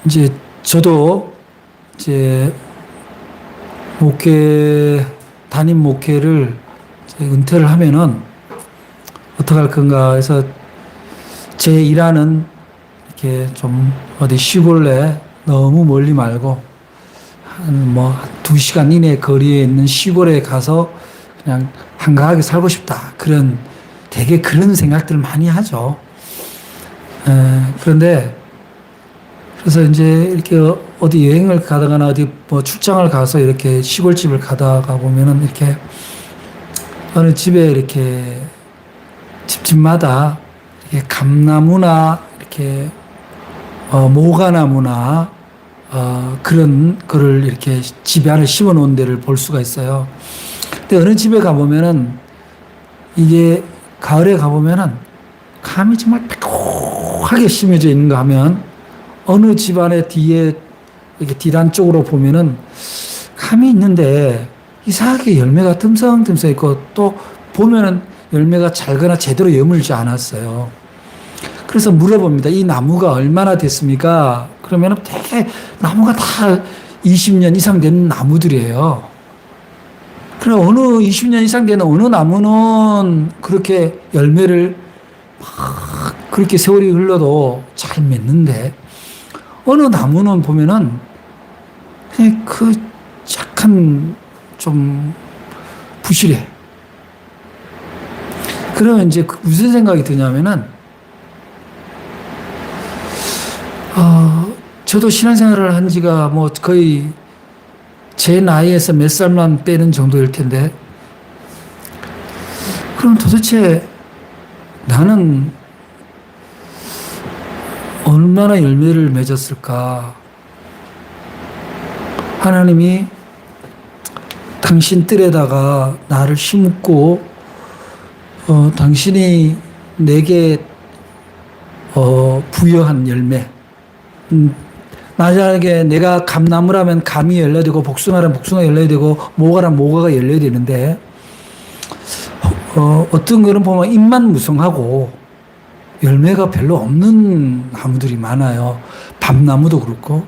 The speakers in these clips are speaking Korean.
이제 저도 이제 담임 목회를 이제 은퇴를 하면은 어떻게 할 건가 해서 제 일하는 이렇게 좀 어디 시골에 너무 멀리 말고 한 2시간 이내 거리에 있는 시골에 가서 그냥 한가하게 살고 싶다. 되게 그런 생각들을 많이 하죠. 그런데 그래서 이제 이렇게 어디 여행을 가다가나 어디 출장을 가서 이렇게 시골집을 가다가 보면은 이렇게 어느 집에 이렇게 집마다 이렇게 감나무나 이렇게 모가나무나 그런 거를 이렇게 집 안에 심어 놓은 데를 볼 수가 있어요. 근데 어느 집에 가보면은 이게 가을에 가보면은 감이 정말 빼곡하게 심어져 있는가 하면 어느 집안의 뒤에 이렇게 뒤단 쪽으로 보면은 감이 있는데 이상하게 열매가 듬성듬성 있고 또 보면은 열매가 잘거나 제대로 여물지 않았어요. 그래서 물어봅니다. 이 나무가 얼마나 됐습니까? 그러면은 되게 나무가 다 20년 이상 된 나무들이에요. 그럼 어느 20년 이상 된 어느 나무는 그렇게 열매를 막 그렇게 세월이 흘러도 잘 맺는데 어느 나무는 보면은 그냥 약간 좀 부실해. 그러면 이제 무슨 생각이 드냐면은 저도 신앙생활을 한 지가 거의 제 나이에서 몇 살만 빼는 정도일 텐데, 그럼 도대체 나는 얼마나 열매를 맺었을까? 하나님이 당신 뜰에다가 나를 심고, 당신이 내게 부여한 열매. 만약에 내가 감나무라면 감이 열려야 되고, 복숭아라면 복숭아 열려야 되고, 모가라면 모가가 열려야 되는데, 어떤 거는 보면 잎만 무성하고, 열매가 별로 없는 나무들이 많아요. 밤나무도 그렇고.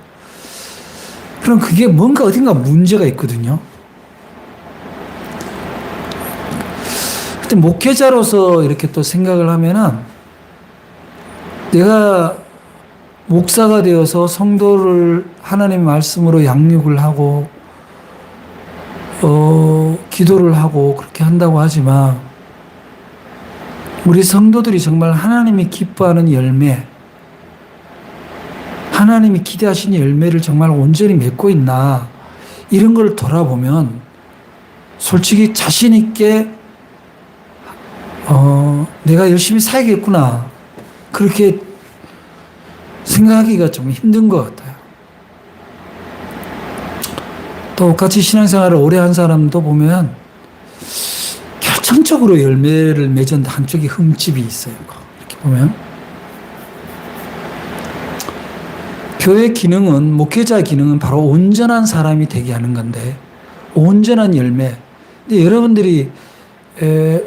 그럼 그게 뭔가 어딘가 문제가 있거든요. 근데 목회자로서 이렇게 또 생각을 하면은, 내가 목사가 되어서 성도를 하나님의 말씀으로 양육을 하고, 기도를 하고 그렇게 한다고 하지만, 우리 성도들이 정말 하나님이 기뻐하는 열매, 하나님이 기대하신 열매를 정말 온전히 맺고 있나, 이런 걸 돌아보면, 솔직히 자신있게, 내가 열심히 살겠구나, 그렇게 생각하기가 좀 힘든 것 같아요. 똑같이 신앙생활을 오래 한 사람도 보면 결정적으로 열매를 맺은 한쪽이 흠집이 있어요. 이렇게 보면 교회 기능은, 목회자 기능은 바로 온전한 사람이 되게 하는 건데, 온전한 열매. 근데 여러분들이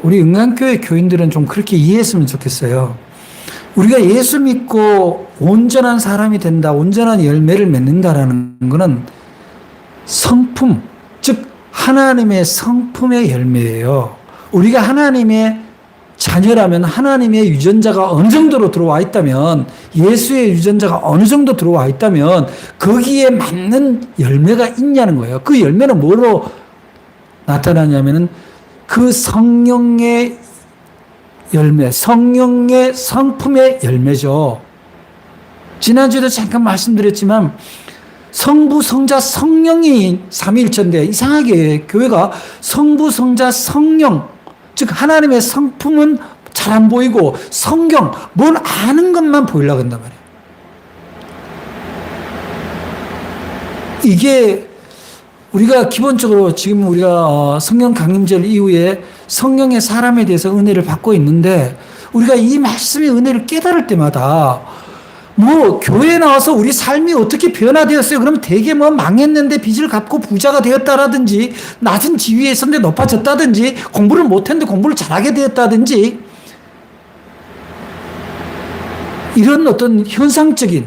우리 은강교회 교인들은 좀 그렇게 이해했으면 좋겠어요. 우리가 예수 믿고 온전한 사람이 된다, 온전한 열매를 맺는다라는 것은 성품, 즉 하나님의 성품의 열매예요. 우리가 하나님의 자녀라면, 하나님의 유전자가 어느 정도로 들어와 있다면, 예수의 유전자가 어느 정도 들어와 있다면 거기에 맞는 열매가 있냐는 거예요. 그 열매는 뭐로 나타나냐면은 그 성령의 열매, 성령의 성품의 열매죠. 지난주에도 잠깐 말씀드렸지만 성부, 성자, 성령이 삼위일체인데, 이상하게 교회가 성부, 성자, 성령, 즉 하나님의 성품은 잘 안 보이고 성경, 뭘 아는 것만 보이려고 한단 말이에요. 이게 우리가 기본적으로 지금 우리가 성령 강림절 이후에 성령의 사람에 대해서 은혜를 받고 있는데, 우리가 이 말씀의 은혜를 깨달을 때마다 교회에 나와서 우리 삶이 어떻게 변화되었어요? 그러면 되게 망했는데 빚을 갚고 부자가 되었다라든지, 낮은 지위에 있었는데 높아졌다든지, 공부를 못했는데 공부를 잘하게 되었다든지, 이런 어떤 현상적인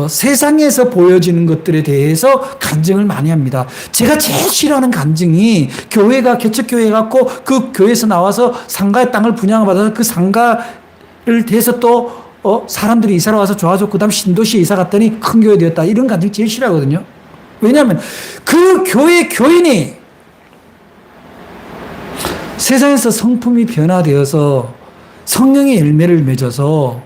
세상에서 보여지는 것들에 대해서 간증을 많이 합니다. 제가 제일 싫어하는 간증이 교회가 개척교회 갖고 그 교회에서 나와서 상가의 땅을 분양을 받아서 그 상가를 대해서 또 사람들이 이사를 와서 좋아졌고 그 다음 신도시에 이사 갔더니 큰 교회 되었다. 이런 간증 제일 싫어하거든요. 왜냐하면 그 교회 교인이 세상에서 성품이 변화되어서 성령의 열매를 맺어서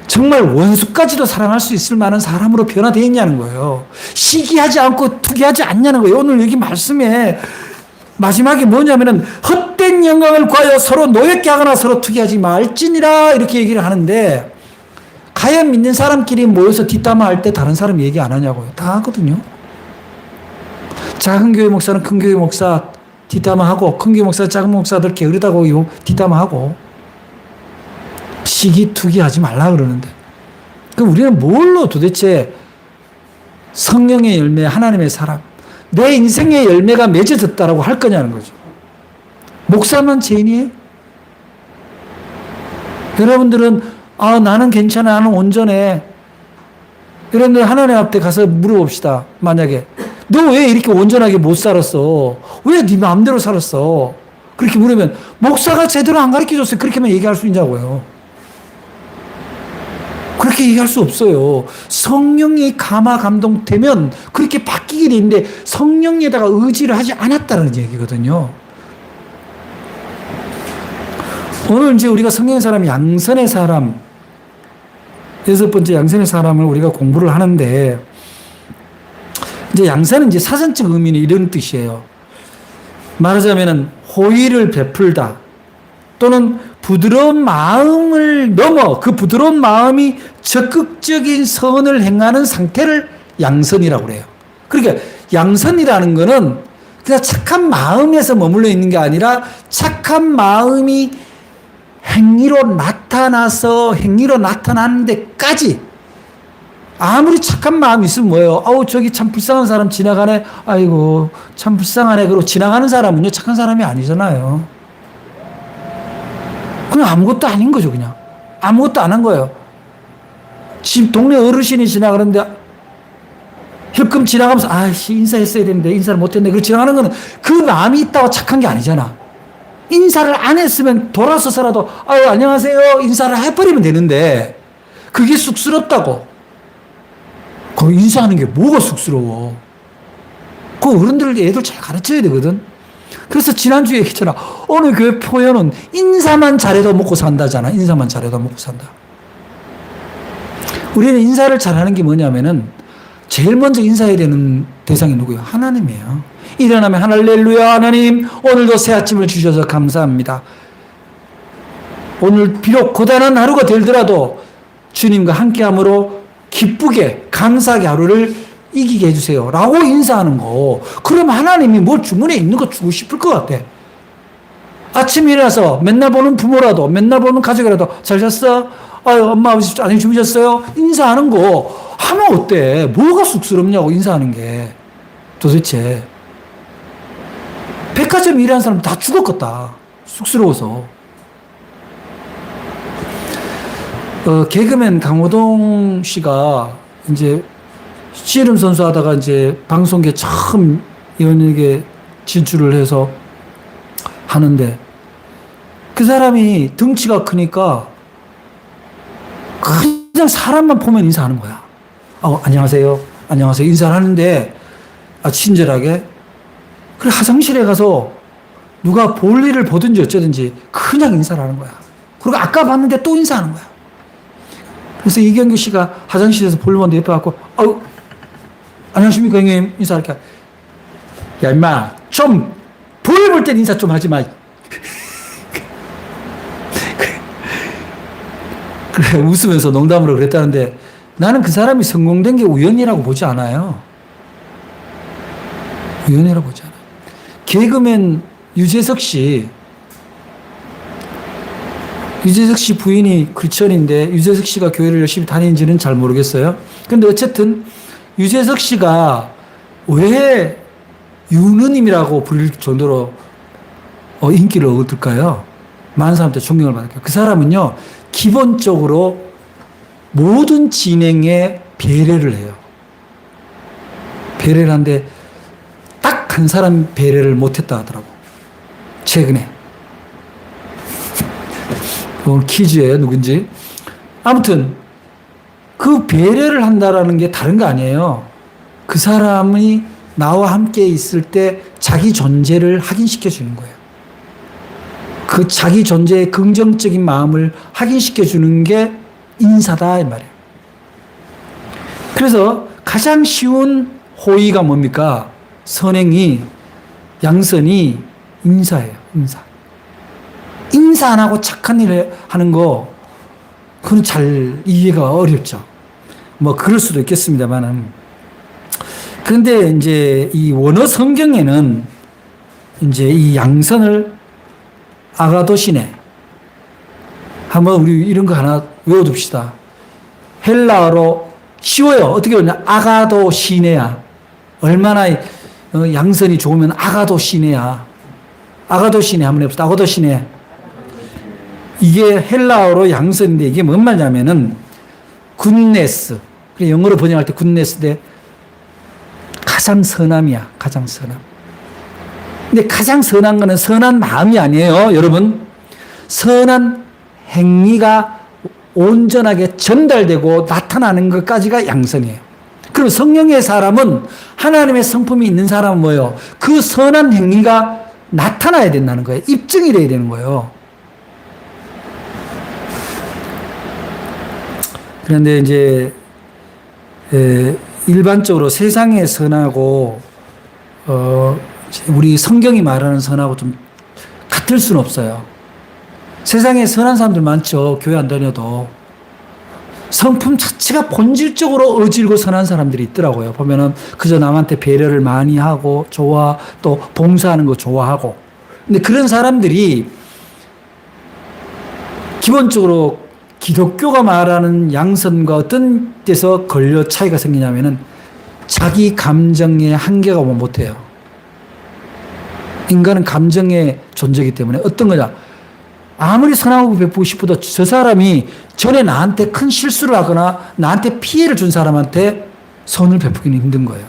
정말 원수까지도 사랑할 수 있을 만한 사람으로 변화되어 있냐는 거예요. 시기하지 않고 투기하지 않냐는 거예요. 오늘 여기 말씀에 마지막에 뭐냐면은 헛된 영광을 구하여 서로 노엽게 하거나 서로 투기하지 말지니라 이렇게 얘기를 하는데 과연 믿는 사람끼리 모여서 뒷담화할 때 다른 사람 얘기 안 하냐고요. 다 하거든요. 작은 교회 목사는 큰 교회 목사 뒷담화하고 큰 교회 목사 작은 목사들 게으르다고 뒷담화하고 시기 투기하지 말라 그러는데 그럼 우리는 뭘로 도대체 성령의 열매 하나님의 사랑 내 인생의 열매가 맺어졌다라고 할 거냐는 거죠. 목사만 죄인이에요? 여러분들은 나는 괜찮아 나는 온전해. 여러분들 하나님 앞에 가서 물어봅시다. 만약에 너 왜 이렇게 온전하게 못 살았어? 왜 네 마음대로 살았어? 그렇게 물으면 목사가 제대로 안 가르쳐줬어요. 그렇게만 얘기할 수 있냐고요. 그렇게 얘기할 수 없어요. 성령이 감화 감동되면 그렇게 바뀌게 되는데 성령에다가 의지를 하지 않았다는 얘기거든요. 오늘 이제 우리가 성령의 사람, 양선의 사람, 6번째 양선의 사람을 우리가 공부를 하는데 이제 양선은 이제 사전적 의미는 이런 뜻이에요. 말하자면은 호의를 베풀다 또는 부드러운 마음을 넘어 그 부드러운 마음이 적극적인 선을 행하는 상태를 양선이라고 그래요. 그러니까 양선이라는 거는 그냥 착한 마음에서 머물러 있는 게 아니라 착한 마음이 행위로 나타나서 행위로 나타나는 데까지 아무리 착한 마음이 있으면 뭐예요? 저기 참 불쌍한 사람 지나가네. 아이고 참 불쌍하네. 그러고 지나가는 사람은요 착한 사람이 아니잖아요. 그냥 아무것도 아닌 거죠. 그냥 아무것도 안 한 거예요. 집 동네 어르신이 지나가는데 힐끔 지나가면서 인사했어야 되는데 인사를 못했네. 그렇게 지나가는 거는 그 마음이 있다고 착한 게 아니잖아. 인사를 안 했으면 돌아서서라도 안녕하세요 인사를 해버리면 되는데 그게 쑥스럽다고. 그 인사하는 게 뭐가 쑥스러워. 그 어른들 애들 잘 가르쳐야 되거든. 그래서 지난주에 얘기했잖아. 어느 교회 표현은 인사만 잘해도 먹고 산다잖아. 인사만 잘해도 먹고 산다. 우리는 인사를 잘하는 게 뭐냐면은 제일 먼저 인사해야 되는 대상이 누구예요? 하나님이에요. 일어나면 할렐루야 하나님 오늘도 새 아침을 주셔서 감사합니다. 오늘 비록 고단한 하루가 되더라도 주님과 함께함으로 기쁘게 감사하게 하루를 이기게 해주세요 라고 인사하는 거. 그럼 하나님이 뭘 주문에 있는 거 주고 싶을 것 같아. 아침에 일어나서 맨날 보는 부모라도 맨날 보는 가족이라도 잘 잤어? 엄마 아버지 안녕히 주무셨어요? 인사하는 거 하면 어때? 뭐가 쑥스럽냐고 인사하는 게. 도대체 백화점 일하는 사람 다 죽었겠다. 쑥스러워서. 개그맨 강호동 씨가 이제 씨름 선수 하다가 이제 방송계 처음 연예계 진출을 해서 하는데 그 사람이 덩치가 크니까 그냥 사람만 보면 인사하는 거야. 안녕하세요. 안녕하세요. 인사를 하는데 친절하게. 그래 화장실에 가서 누가 볼일을 보든지 어쩌든지 그냥 인사를 하는 거야. 그리고 아까 봤는데 또 인사하는 거야. 그래서 이경규 씨가 화장실에서 볼일 보는데 옆에 와서 안녕하십니까 형님 인사할까. 야 임마 좀 볼 볼 땐 인사 좀 하지 마. 그래 웃으면서 농담으로 그랬다는데 나는 그 사람이 성공된 게 우연이라고 보지 않아요. 우연이라고 보지 않아요. 개그맨 유재석 씨 부인이 크리스천인데 유재석 씨가 교회를 열심히 다니는지는 잘 모르겠어요. 근데 어쨌든 유재석 씨가 왜 유느님이라고 부를 정도로 인기를 얻을까요? 많은 사람한테 존경을 받을까요? 그 사람은요 기본적으로 모든 진행에 배려를 해요. 배려를 하는데 딱 한 사람 배려를 못했다 하더라고. 최근에. 오늘 퀴즈예요. 누군지. 아무튼 그 배려를 한다라는 게 다른 거 아니에요. 그 사람이 나와 함께 있을 때 자기 존재를 확인시켜 주는 거예요. 그 자기 존재의 긍정적인 마음을 확인시켜 주는 게 인사다 이 말이에요. 그래서 가장 쉬운 호의가 뭡니까? 선행이, 양선이 인사예요. 인사 안 하고 착한 일을 하는 거, 그건 잘 이해가 어렵죠. 뭐 그럴 수도 있겠습니다만은. 그런데 이제 이 원어 성경에는 이제 이 양선을 아가도시네. 한번 우리 이런 거 하나 외워둡시다. 헬라어로 쉬워요. 어떻게 외우냐? 아가도시네야. 얼마나 양선이 좋으면 아가도시네야. 아가도시네 한번 해봅시다. 아가도시네. 이게 헬라어로 양선인데 이게 뭔 말이냐면은 굿네스. 영어로 번역할 때 굿네스인데 가장 선함이야. 가장 선함. 근데 가장 선한 거는 선한 마음이 아니에요. 여러분. 선한 행위가 온전하게 전달되고 나타나는 것까지가 양선이에요. 그럼 성령의 사람은 하나님의 성품이 있는 사람은 뭐예요? 그 선한 행위가 나타나야 된다는 거예요. 입증이 돼야 되는 거예요. 그런데 이제 일반적으로 세상의 선하고 우리 성경이 말하는 선하고 좀 같을 수는 없어요. 세상에 선한 사람들 많죠. 교회 안 다녀도. 성품 자체가 본질적으로 어질고 선한 사람들이 있더라고요. 보면은 그저 남한테 배려를 많이 하고 또 봉사하는 거 좋아하고. 근데 그런 사람들이 기본적으로 기독교가 말하는 양선과 어떤 데서 걸려 차이가 생기냐면은 자기 감정의 한계가 오면 못해요. 인간은 감정의 존재이기 때문에 어떤 거냐. 아무리 선하고 베푸고 싶어도 저 사람이 전에 나한테 큰 실수를 하거나 나한테 피해를 준 사람한테 선을 베푸기는 힘든 거예요.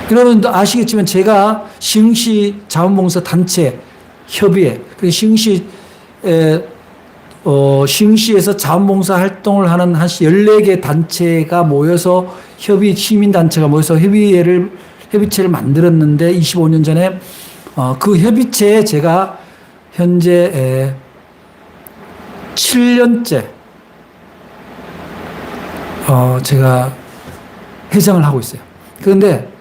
여러분도 아시겠지만 제가 시흥시 자원봉사 단체 협의회, 시흥시에서 자원봉사 활동을 하는 한 14개 단체가 모여서 시민단체가 모여서 협의체를 만들었는데 25년 전에 그 협의체에 제가 현재 7년째 제가 회장을 하고 있어요. 그런데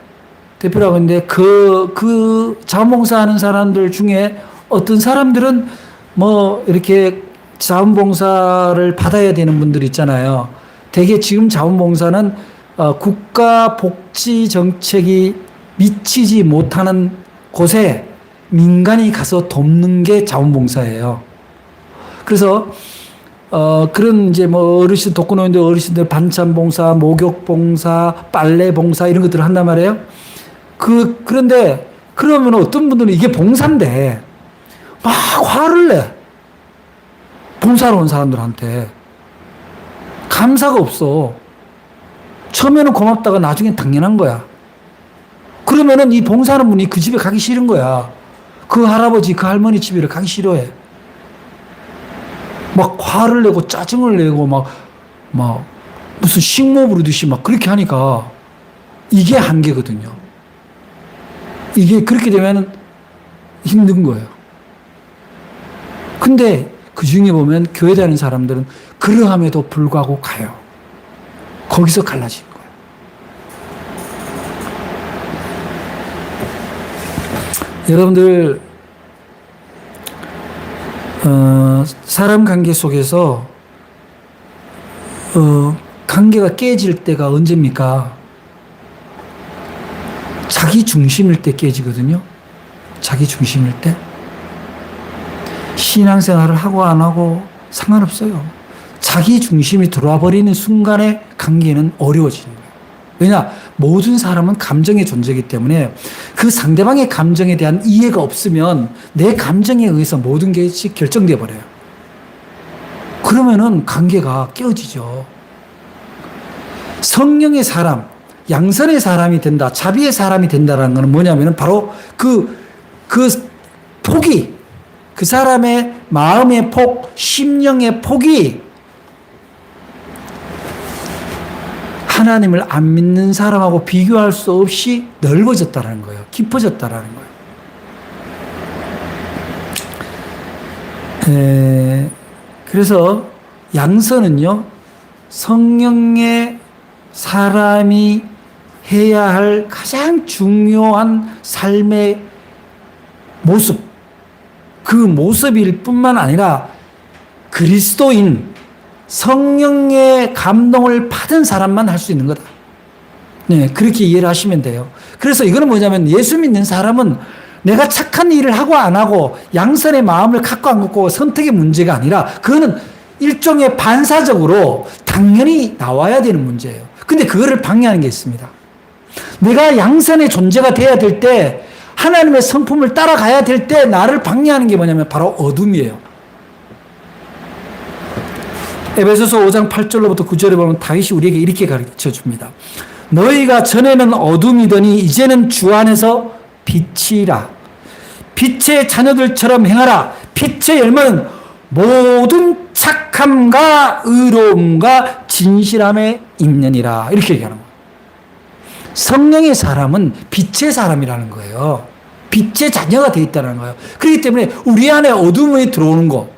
대표라고 했는데 그 자원봉사하는 사람들 중에 어떤 사람들은 뭐 이렇게 자원봉사를 받아야 되는 분들 있잖아요. 대개 지금 자원봉사는 국가 복지 정책이 미치지 못하는 곳에 민간이 가서 돕는 게 자원봉사예요. 그래서 그런 이제 뭐 독거노인들 어르신들 반찬봉사, 목욕봉사, 빨래봉사 이런 것들을 한단 말이에요. 그런데 그러면 어떤 분들은 이게 봉사인데 막 화를 내. 봉사하러 온 사람들한테 감사가 없어. 처음에는 고맙다가 나중엔 당연한 거야. 그러면은 이 봉사하는 분이 그 집에 가기 싫은 거야. 그 할아버지, 그 할머니 집에 가기 싫어해. 막 화를 내고 짜증을 내고 막 무슨 식모 부르듯이 막 그렇게 하니까 이게 한계거든요. 이게 그렇게 되면 힘든 거예요. 근데 그 중에 보면 교회 다니는 사람들은 그러함에도 불구하고 가요. 거기서 갈라지는 거예요. 여러분들 사람 관계 속에서 관계가 깨질 때가 언제입니까? 자기 중심일 때 깨지거든요. 자기 중심일 때. 신앙생활을 하고 안 하고 상관없어요. 자기 중심이 들어와 버리는 순간에 관계는 어려워지는 거예요. 왜냐? 모든 사람은 감정의 존재이기 때문에 그 상대방의 감정에 대한 이해가 없으면 내 감정에 의해서 모든 것이 결정되어 버려요. 그러면은 관계가 깨어지죠. 성령의 사람, 양선의 사람이 된다, 자비의 사람이 된다는 것은 뭐냐면은 바로 그 폭이, 그 사람의 마음의 폭, 심령의 폭이 하나님을 안 믿는 사람하고 비교할 수 없이 넓어졌다는 거예요. 깊어졌다는 거예요. 그래서 양선은요, 성령의 사람이 해야 할 가장 중요한 삶의 모습, 그 모습일 뿐만 아니라 그리스도인, 성령의 감동을 받은 사람만 할 수 있는 거다. 네, 그렇게 이해를 하시면 돼요. 그래서 이거는 뭐냐면 예수 믿는 사람은 내가 착한 일을 하고 안 하고 양선의 마음을 갖고 안 갖고 선택의 문제가 아니라 그거는 일종의 반사적으로 당연히 나와야 되는 문제예요. 근데 그거를 방해하는 게 있습니다. 내가 양선의 존재가 돼야 될 때, 하나님의 성품을 따라가야 될 때 나를 방해하는 게 뭐냐면 바로 어둠이에요. 에베소서 5장 8절로부터 9절에 보면 다윗이 우리에게 이렇게 가르쳐 줍니다. 너희가 전에는 어둠이더니 이제는 주 안에서 빛이라. 빛의 자녀들처럼 행하라. 빛의 열매는 모든 착함과 의로움과 진실함에 있느니라. 이렇게 얘기하는 거예요. 성령의 사람은 빛의 사람이라는 거예요. 빛의 자녀가 되어 있다는 거예요. 그렇기 때문에 우리 안에 어둠이 들어오는 것,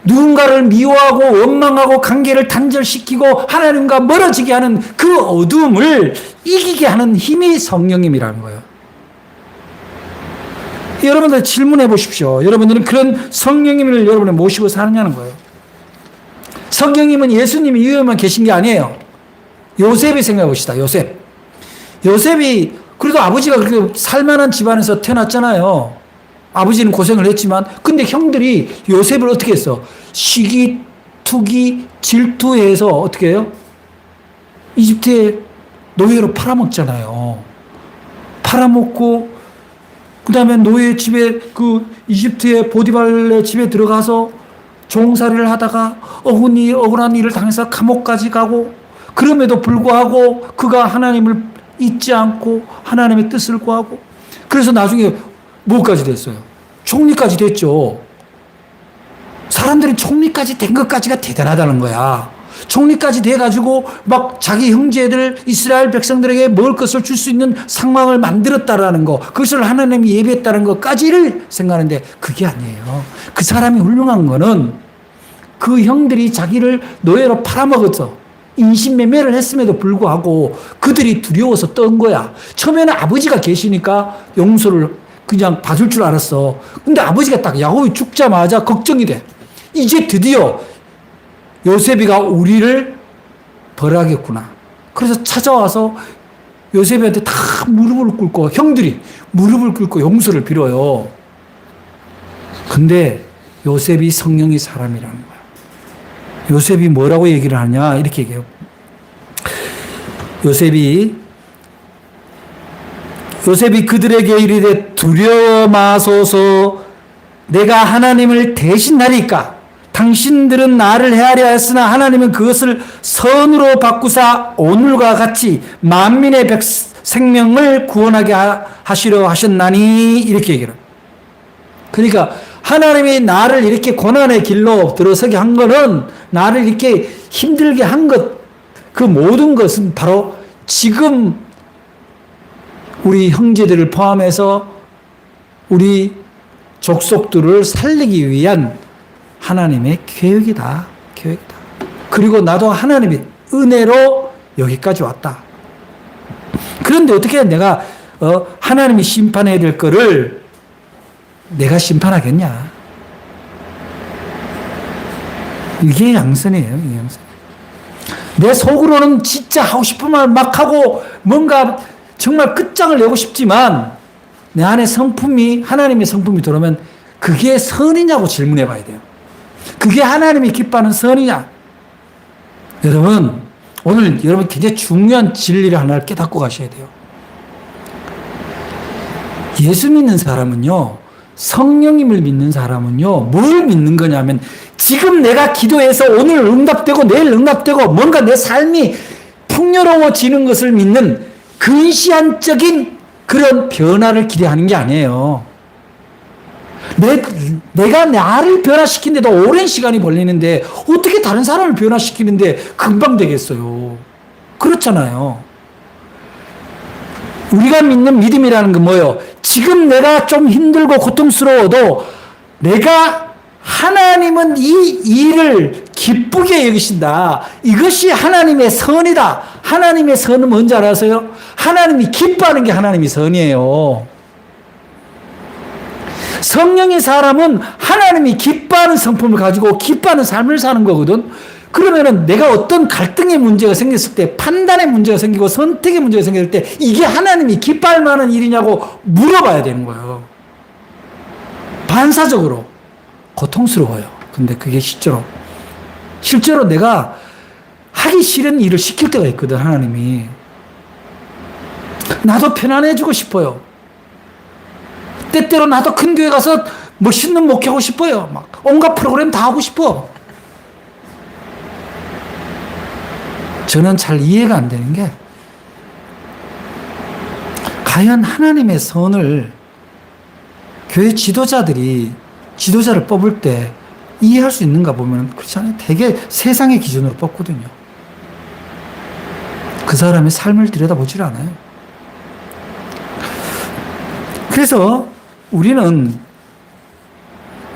누군가를 미워하고 원망하고 관계를 단절시키고 하나님과 멀어지게 하는 그 어둠을 이기게 하는 힘이 성령님이라는 거예요. 여러분들 질문해 보십시오. 여러분들은 그런 성령님을 여러분을 모시고 사느냐는 거예요. 성령님은 예수님이 위에만 계신 게 아니에요. 요셉이 생각해 봅시다. 요셉이 그래도 아버지가 그렇게 살만한 집안에서 태어났잖아요. 아버지는 고생을 했지만, 근데 형들이 요셉을 어떻게 했어? 시기, 투기, 질투해서 어떻게 해요? 이집트에 노예로 팔아먹잖아요. 팔아먹고, 그 다음에 노예 집에, 그 이집트의 보디발의 집에 들어가서 종살이를 하다가 억울한 일을 당해서 감옥까지 가고, 그럼에도 불구하고 그가 하나님을 잊지 않고 하나님의 뜻을 구하고, 그래서 나중에 뭐까지 됐어요? 총리까지 됐죠. 사람들이 총리까지 된 것까지가 대단하다는 거야. 총리까지 돼가지고 막 자기 형제들 이스라엘 백성들에게 먹을 것을 줄 수 있는 상황을 만들었다라는 거, 그것을 하나님이 예비했다는 것까지를 생각하는데 그게 아니에요. 그 사람이 훌륭한 거는 그 형들이 자기를 노예로 팔아먹어서 인신매매를 했음에도 불구하고 그들이 두려워서 떤 거야. 처음에는 아버지가 계시니까 용서를 그냥 받을 줄 알았어. 근데 아버지가 딱 야곱이 죽자마자 걱정이 돼. 이제 드디어 요셉이가 우리를 벌하겠구나. 그래서 찾아와서 요셉한테 다 무릎을 꿇고, 형들이 무릎을 꿇고 용서를 빌어요. 근데 요셉이 성령의 사람이라는 거야. 요셉이 뭐라고 얘기를 하냐, 이렇게 얘기해요. 요셉이 그들에게 이르되 두려워 마소서, 내가 하나님을 대신하리까. 당신들은 나를 헤아려 했으나 하나님은 그것을 선으로 바꾸사 오늘과 같이 만민의 생명을 구원하게 하시려 하셨나니, 이렇게 얘기를. 그러니까 하나님이 나를 이렇게 고난의 길로 들어서게 한 거는, 나를 이렇게 힘들게 한 것, 그 모든 것은 바로 지금 우리 형제들을 포함해서 우리 족속들을 살리기 위한 하나님의 계획이다. 그리고 나도 하나님의 은혜로 여기까지 왔다. 그런데 어떻게 내가 하나님이 심판해야 될 거를 내가 심판하겠냐? 이게 양선이에요. 이게 양선. 내 속으로는 진짜 하고 싶은 말 막 하고 뭔가 정말 끝장을 내고 싶지만 내 안에 성품이, 하나님의 성품이 들어오면 그게 선이냐고 질문해 봐야 돼요. 그게 하나님이 기뻐하는 선이냐? 여러분, 오늘 여러분 굉장히 중요한 진리를 하나를 깨닫고 가셔야 돼요. 예수 믿는 사람은요, 성령님을 믿는 사람은요, 뭘 믿는 거냐면, 지금 내가 기도해서 오늘 응답되고 내일 응답되고 뭔가 내 삶이 풍요로워지는 것을 믿는 근시안적인 그런 변화를 기대하는 게 아니에요. 내가 나를 변화시키는데도 오랜 시간이 걸리는데 어떻게 다른 사람을 변화시키는데 금방 되겠어요. 그렇잖아요. 우리가 믿는 믿음이라는 건 뭐예요? 지금 내가 좀 힘들고 고통스러워도 내가 하나님은 이 일을 기쁘게 여기신다. 이것이 하나님의 선이다. 하나님의 선은 뭔지 알아서요? 하나님이 기뻐하는 게 하나님의 선이에요. 성령의 사람은 하나님이 기뻐하는 성품을 가지고 기뻐하는 삶을 사는 거거든. 그러면은 내가 어떤 갈등의 문제가 생겼을 때, 판단의 문제가 생기고 선택의 문제가 생겼을 때 이게 하나님이 기뻐할 만한 일이냐고 물어봐야 되는 거예요. 반사적으로 고통스러워요. 근데 그게 실제로 내가 하기 싫은 일을 시킬 때가 있거든. 하나님이 나도 편안해지고 싶어요. 때때로 나도 큰 교회 가서 멋있는 목회하고 싶어요. 막 온갖 프로그램 다 하고 싶어. 저는 잘 이해가 안 되는 게, 과연 하나님의 선을 교회 지도자를 뽑을 때 이해할 수 있는가 보면 그렇지 않아요. 되게 세상의 기준으로 뽑거든요. 그 사람의 삶을 들여다보질 않아요. 그래서 우리는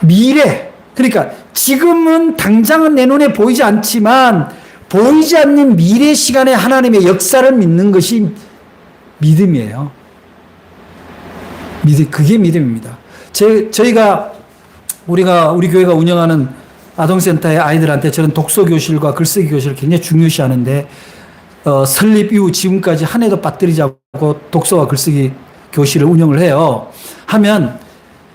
미래, 그러니까 지금은 당장은 내 눈에 보이지 않지만 보이지 않는 미래 시간에 하나님의 역사를 믿는 것이 믿음이에요. 그게 믿음입니다. 우리 교회가 운영하는 아동센터의 아이들한테 저는 독서교실과 글쓰기 교실을 굉장히 중요시하는데, 설립 이후 지금까지 한 해도 빠뜨리지 않고 독서와 글쓰기 교실을 운영을 해요. 하면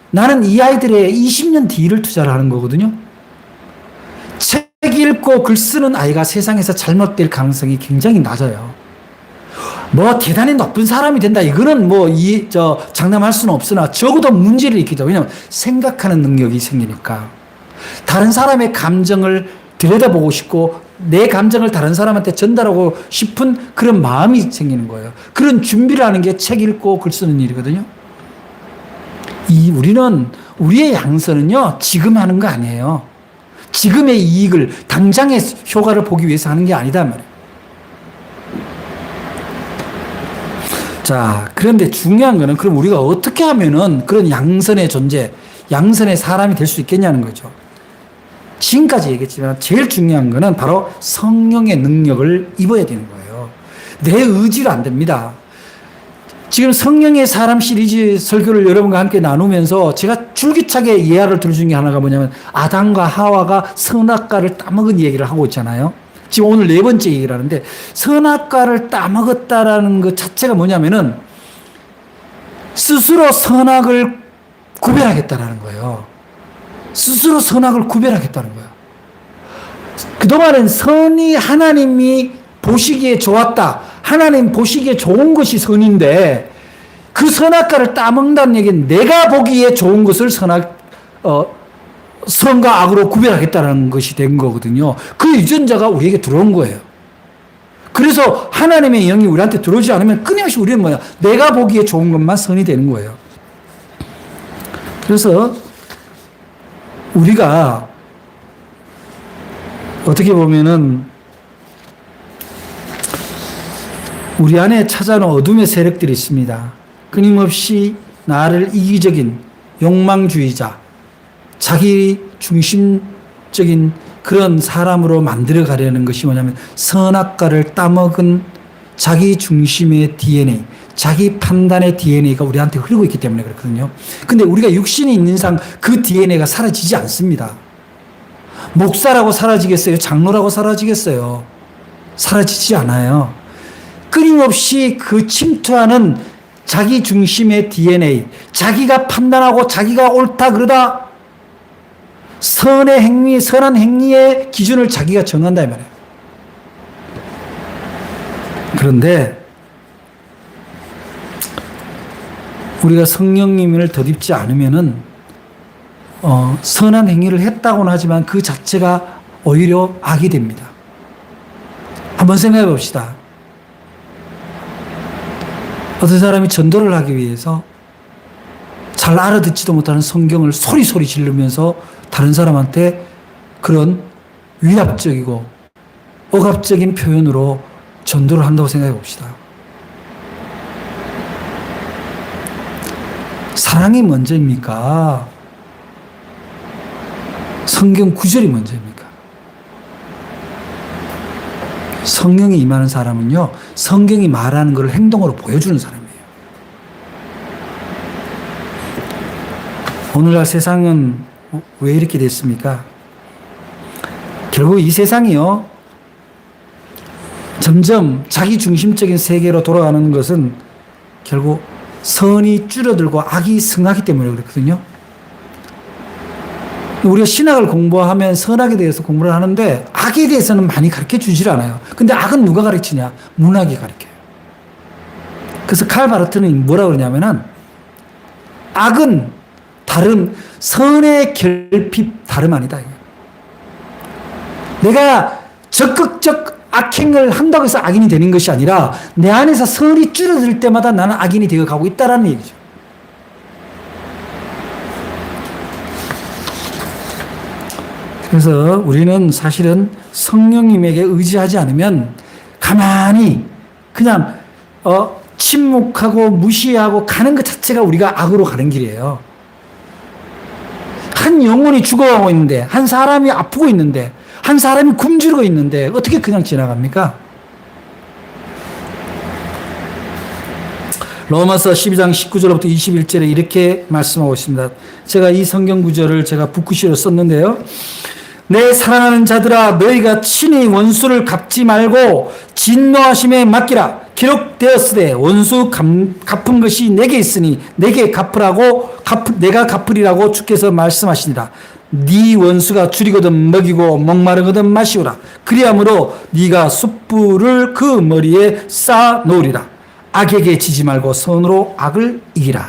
나는 이 아이들의 20년 뒤를 투자를 하는 거거든요. 책 읽고 글 쓰는 아이가 세상에서 잘못될 가능성이 굉장히 낮아요. 뭐 대단히 높은 사람이 된다, 이거는 장담할 수는 없으나 적어도 문제를 일으키죠. 왜냐하면 생각하는 능력이 생기니까. 다른 사람의 감정을 들여다보고 싶고 내 감정을 다른 사람한테 전달하고 싶은 그런 마음이 생기는 거예요. 그런 준비를 하는 게 책 읽고 글 쓰는 일이거든요. 우리의 양선은요, 지금 하는 거 아니에요. 지금의 이익을, 당장의 효과를 보기 위해서 하는 게 아니다 말이에요. 자, 그런데 중요한 거는 그럼 우리가 어떻게 하면은 그런 양선의 존재, 양선의 사람이 될 수 있겠냐는 거죠. 지금까지 얘기했지만 제일 중요한 거는 바로 성령의 능력을 입어야 되는 거예요. 내 의지로 안 됩니다. 지금 성령의 사람 시리즈 설교를 여러분과 함께 나누면서 제가 줄기차게 예화를 들 중에 하나가 뭐냐면, 아담과 하와가 선악과를 따먹은 얘기를 하고 있잖아요. 지금 오늘 4번째 얘기를 하는데, 선악과를 따먹었다라는 것 자체가 뭐냐면은 스스로 선악을 구별하겠다라는 거예요. 스스로 선악을 구별하겠다는 거예요. 그동안은 선이 하나님이 보시기에 좋았다, 하나님 보시기에 좋은 것이 선인데, 그 선악과를 따먹는다는 얘기는 내가 보기에 좋은 것을 선과 악으로 구별하겠다는 것이 된 거거든요. 그 유전자가 우리에게 들어온 거예요. 그래서 하나님의 영이 우리한테 들어오지 않으면 끊임없이 우리는 뭐야? 내가 보기에 좋은 것만 선이 되는 거예요. 그래서 우리가 어떻게 보면은 우리 안에 찾아오는 어둠의 세력들이 있습니다. 끊임없이 나를 이기적인 욕망주의자, 자기 중심적인 그런 사람으로 만들어 가려는 것이 뭐냐면 선악과를 따먹은 자기 중심의 DNA, 자기 판단의 DNA가 우리한테 흐르고 있기 때문에 그렇거든요. 근데 우리가 육신이 있는 이상 그 DNA가 사라지지 않습니다. 목사라고 사라지겠어요? 장로라고 사라지겠어요? 사라지지 않아요. 끊임없이 그 침투하는 자기 중심의 DNA, 자기가 판단하고 자기가 옳다 그러다 선한 행위의 기준을 자기가 정한다 이 말이에요. 그런데 우리가 성령님을 덧입지 않으면은 선한 행위를 했다고는 하지만 그 자체가 오히려 악이 됩니다. 한번 생각해 봅시다. 어떤 사람이 전도를 하기 위해서 잘 알아듣지도 못하는 성경을 소리소리 지르면서 다른 사람한테 그런 위압적이고 억압적인 표현으로 전도를 한다고 생각해 봅시다. 사랑이 먼저입니까? 성경 구절이 먼저입니까? 성령이 임하는 사람은요, 성경이 말하는 것을 행동으로 보여주는 사람이에요. 오늘날 세상은 왜 이렇게 됐습니까? 결국 이 세상이요, 점점 자기 중심적인 세계로 돌아가는 것은 결국 선이 줄어들고 악이 승하기 때문에 그렇거든요. 우리가 신학을 공부하면 선악에 대해서 공부를 하는데 악에 대해서는 많이 가르쳐 주질 않아요. 근데 악은 누가 가르치냐? 문학이 가르쳐요. 그래서 칼 바르트는 뭐라 그러냐면은 악은 다름, 선의 결핍 다름 아니다. 내가 적극적 악행을 한다고 해서 악인이 되는 것이 아니라 내 안에서 선이 줄어들 때마다 나는 악인이 되어 가고 있다는 얘기죠. 그래서 우리는 사실은 성령님에게 의지하지 않으면 가만히 그냥 침묵하고 무시하고 가는 것 자체가 우리가 악으로 가는 길이에요. 한 영혼이 죽어가고 있는데, 한 사람이 아프고 있는데, 한 사람이 굶주리고 있는데 어떻게 그냥 지나갑니까? 로마서 12장 19절부터 21절에 이렇게 말씀하고 있습니다. 제가 이 성경 구절을 제가 붓글씨로 썼는데요. 내 사랑하는 자들아, 너희가 친히 원수를 갚지 말고 진노하심에 맡기라. 기록되었으되 원수 갚은 것이 내게 있으니 내게 갚으라고 내가 갚으리라고 주께서 말씀하시니라. 네 원수가 줄이거든 먹이고 목마르거든 마시오라. 그리함으로 네가 숯불을 그 머리에 쌓아 놓으리라. 악에게 지지 말고 선으로 악을 이기라.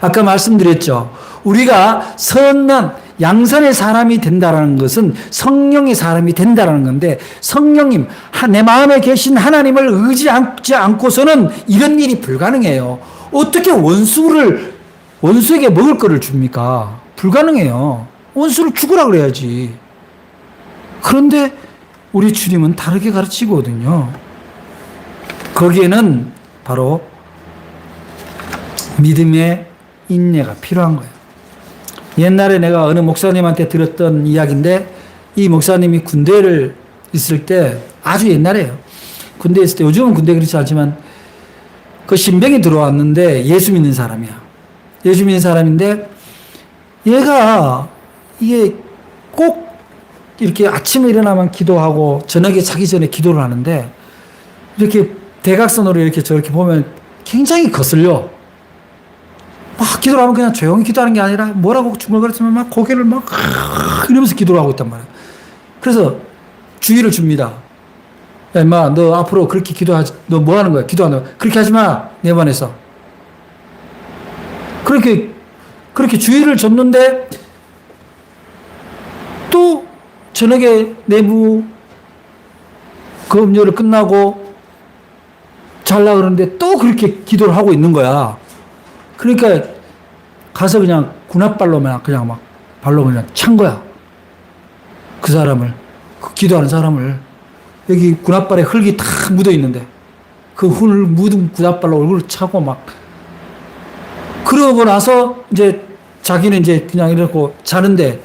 아까 말씀드렸죠. 우리가 선한 양선의 사람이 된다라는 것은 성령의 사람이 된다라는 건데, 성령님, 내 마음에 계신 하나님을 의지하지 않고서는 이런 일이 불가능해요. 어떻게 원수에게 먹을 거를 줍니까? 불가능해요. 원수를 죽으라 그래야지. 그런데 우리 주님은 다르게 가르치거든요. 거기에는 바로 믿음의 인내가 필요한 거예요. 옛날에 내가 어느 목사님한테 들었던 이야기인데, 이 목사님이 군대를 있을 때, 아주 옛날에요. 군대에 있을 때, 요즘은 군대 그렇지 않지만, 그 신병이 들어왔는데 예수 믿는 사람이야. 예수 믿는 사람인데, 얘가 이게 꼭 이렇게 아침에 일어나면 기도하고 저녁에 자기 전에 기도를 하는데, 이렇게 대각선으로 이렇게 저렇게 보면 굉장히 거슬려. 막 기도를 하면 그냥 조용히 기도하는 게 아니라 뭐라고 중얼거렸지만 막 고개를 막 이러면서 기도를 하고 있단 말이야. 그래서 주의를 줍니다. 야, 임마, 너 앞으로 그렇게 기도하지, 너 뭐 하는 거야? 기도하는 거야. 그렇게 하지 마. 내 반에서. 그렇게 주의를 줬는데 또 저녁에 내부 그 음료를 끝나고 잘라 그러는데 또 그렇게 기도를 하고 있는 거야. 그러니까 가서 그냥 군합발로만 그냥 막 발로 그냥 찬 거야. 그 사람을, 그 기도하는 사람을. 여기 군합발에 흙이 다 묻어 있는데 그 흙을 묻은 군합발로 얼굴을 차고 막. 그러고 나서 이제 자기는 이제 그냥 이러고 자는데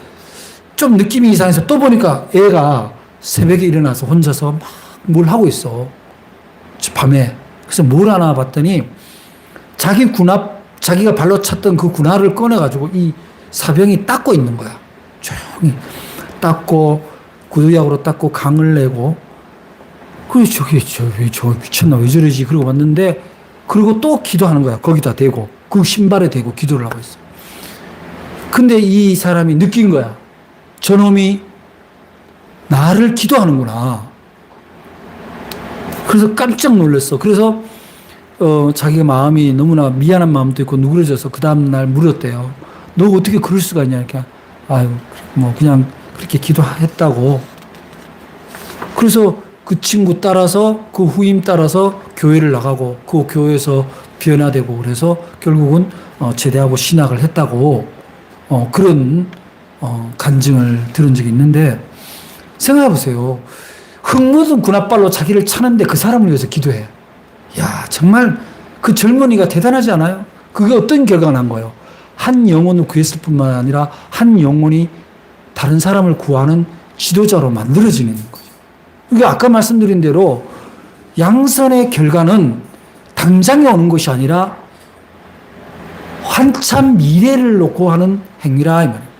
좀 느낌이 이상해서 또 보니까 애가 새벽에 일어나서 혼자서 막 뭘 하고 있어. 밤에. 그래서 뭘 하나 봤더니 자기가 발로 찼던 그 군화를 꺼내가지고 이 사병이 닦고 있는 거야. 조용히 닦고 구두약으로 닦고 강을 내고. 그래서 저 미쳤나 왜 저러지? 그러고 왔는데, 그리고 또 기도하는 거야. 거기다 대고 그 신발에 대고 기도를 하고 있어. 근데 이 사람이 느낀 거야. 저놈이 나를 기도하는구나. 그래서 깜짝 놀랐어. 그래서 자기가 마음이 너무나 미안한 마음도 있고 누그러져서 그 다음날 물었대요. 너 어떻게 그럴 수가 있냐. 이렇게. 아유, 뭐 그냥 그렇게 기도했다고. 그래서 그 친구 따라서 그 후임 따라서 교회를 나가고 그 교회에서 변화되고 그래서 결국은 제대하고 신학을 했다고 그런 간증을 들은 적이 있는데 생각해 보세요. 흙 묻은 군홧발로 자기를 차는데 그 사람을 위해서 기도해. 야, 정말 그 젊은이가 대단하지 않아요? 그게 어떤 결과가 난 거예요? 한 영혼을 구했을 뿐만 아니라 한 영혼이 다른 사람을 구하는 지도자로 만들어지는 거죠. 이게 아까 말씀드린 대로 양선의 결과는 당장에 오는 것이 아니라 한참 미래를 놓고 하는 행위라 이 말이에요.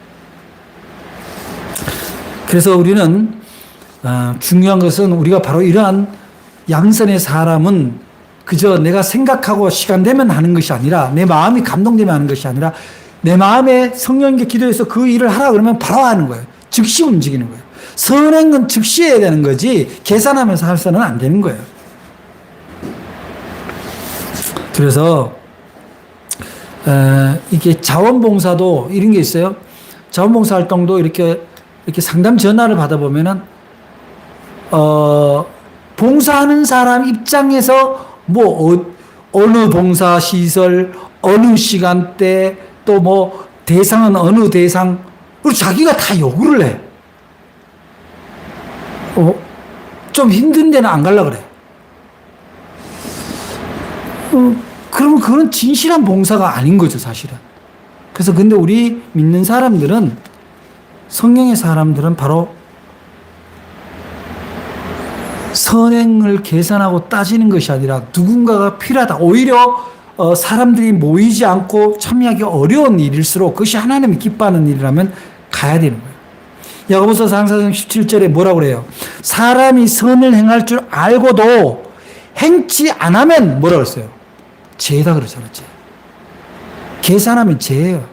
그래서 우리는 중요한 것은 우리가 바로 이러한 양선의 사람은 그저 내가 생각하고 시간 되면 하는 것이 아니라 내 마음이 감동되면 하는 것이 아니라 내 마음에 성령께 기도해서 그 일을 하라 그러면 바로 하는 거예요. 즉시 움직이는 거예요. 선한 건 즉시 해야 되는 거지 계산하면서 할서는 안 되는 거예요. 그래서 이게 자원봉사도 이런 게 있어요. 자원봉사 활동도 이렇게 상담 전화를 받아보면은 봉사하는 사람 입장에서 뭐 어느 봉사 시설 어느 시간대 또 뭐 대상은 어느 대상 그리고 자기가 다 요구를 해. 좀 힘든 데는 안 가려고 그래. 그러면 그건 진실한 봉사가 아닌 거죠, 사실은. 그래서 근데 우리 믿는 사람들은 성령의 사람들은 바로 선행을 계산하고 따지는 것이 아니라 누군가가 필요하다. 오히려 사람들이 모이지 않고 참여하기 어려운 일일수록 그것이 하나님이 기뻐하는 일이라면 가야 되는 거예요. 야고보서 4장 17절에 뭐라고 그래요? 사람이 선을 행할 줄 알고도 행치 안 하면 뭐라고 했어요? 죄다 그러잖아요. 죄. 계산하면 죄예요.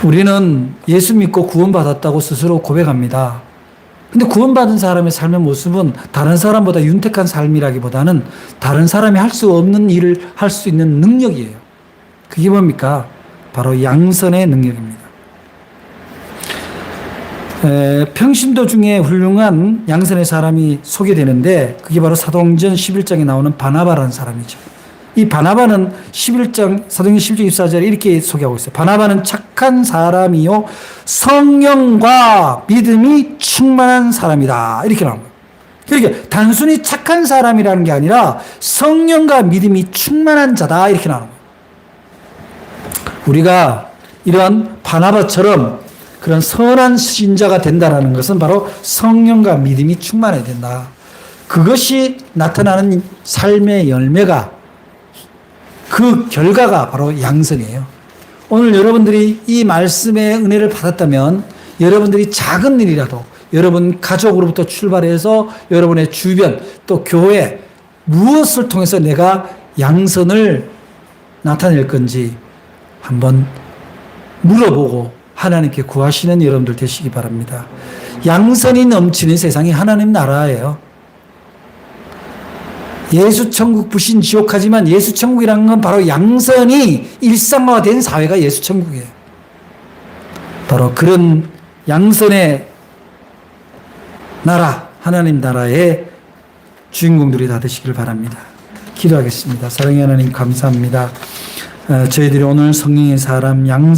우리는 예수 믿고 구원받았다고 스스로 고백합니다. 근데 구원받은 사람의 삶의 모습은 다른 사람보다 윤택한 삶이라기보다는 다른 사람이 할 수 없는 일을 할 수 있는 능력이에요. 그게 뭡니까? 바로 양선의 능력입니다. 평신도 중에 훌륭한 양선의 사람이 소개되는데 그게 바로 사도행전 11장에 나오는 바나바라는 사람이죠. 이 바나바는 11장, 사도행전 11장 24절에 이렇게 소개하고 있어요. 바나바는 착한 사람이요 성령과 믿음이 충만한 사람이다. 이렇게 나온 거예요. 그러니까 단순히 착한 사람이라는 게 아니라 성령과 믿음이 충만한 자다. 이렇게 나오는 거예요. 우리가 이런 바나바처럼 그런 선한 신자가 된다는 것은 바로 성령과 믿음이 충만해야 된다. 그것이 나타나는 삶의 열매가 그 결과가 바로 양선이에요. 오늘 여러분들이 이 말씀의 은혜를 받았다면 여러분들이 작은 일이라도 여러분 가족으로부터 출발해서 여러분의 주변 또 교회 무엇을 통해서 내가 양선을 나타낼 건지 한번 물어보고 하나님께 구하시는 여러분들 되시기 바랍니다. 양선이 넘치는 세상이 하나님 나라예요. 예수 천국 부신 지옥하지만 예수 천국이라는 건 바로 양선이 일상화된 사회가 예수 천국이에요. 바로 그런 양선의 나라, 하나님 나라의 주인공들이 다 되시길 바랍니다. 기도하겠습니다. 사랑의 하나님 감사합니다. 저희들이 오늘 성령의 사람 양선